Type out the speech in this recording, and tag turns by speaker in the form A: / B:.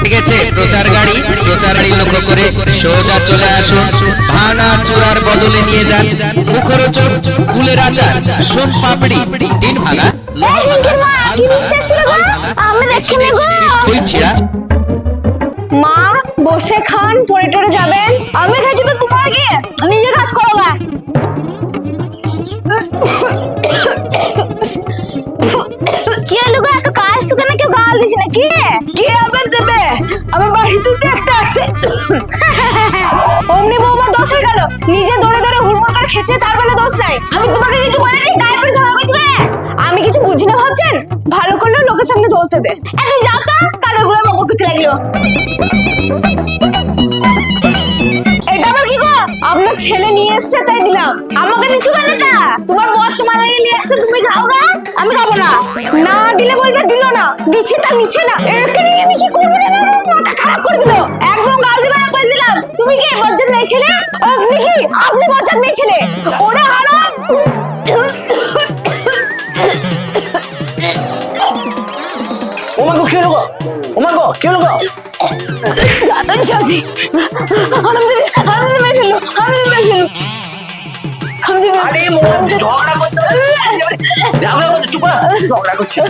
A: ঠিক আছে, প্রচার গাড়ি লক্ষ্য করে সোজা চলে আসুন। ভাঙা চূড়ার বদলে নিয়ে যান মুখরোচক ফুলের আচার, সোন পাপড়ি, ডিম ভাঙা, দই চিড়া।
B: মা বসে খান, পরে টরে যাবেন। আমি খাইছি তো তোমার কি, নিজে কাজ করো গা। কি হলো গো, এত কাজ শুকানো কেউ গাল দিছে নাকি? কি আবার দেবে, আমার বাড়িতে তো একটা আছে। অমনি বৌমা দোষ হয়ে গেল, নিজে দৌড়ে দৌড়ে হুড়মুড় করে খেছে, তার বেলা দোষ নাই। আমি তোমাকে কিছু বলিনি, গায়ে পড়ে ঝগড়া করছি কেন? আমি কিছু বুঝি না ভাবছেন? ভালো করলে লোকের সামনে দোষ দেবে। এখন যাও তো, কালো গুলো বকবক করতে লাগলো। এটা আবার কি গো? আপনার ছেলে নিয়ে এসেছে তাই দিলাম। আমাকে নিচু কেন না? তোমার বর তোমার আগে নিয়ে এসেছে, তুমি খাও গা, আমি খাবো না। না দিলে বলবে দিল না, দিচ্ছে তার নিচ্ছে না। একে নিয়ে আমি কি করবো না, মাথা খারাপ করে দিল। একদম গাল দিবে না বলে দিলাম। তুমি কি বজ্জাত মেয়ে ছেলে? আপনি কি? আপনি বজ্জাত মেয়ে ছেলে। ওরা হারাম।
C: ওমাগো কি হলো গো? ওমাগো কি হলো গো?
B: জানি হারামজাদা মেরে ফেললো, হারামজাদা মেরে ফেললো।
C: আরে মোর ঝগড়া করতে ঝগড়া করতে চুপ ঝগড়া করছে।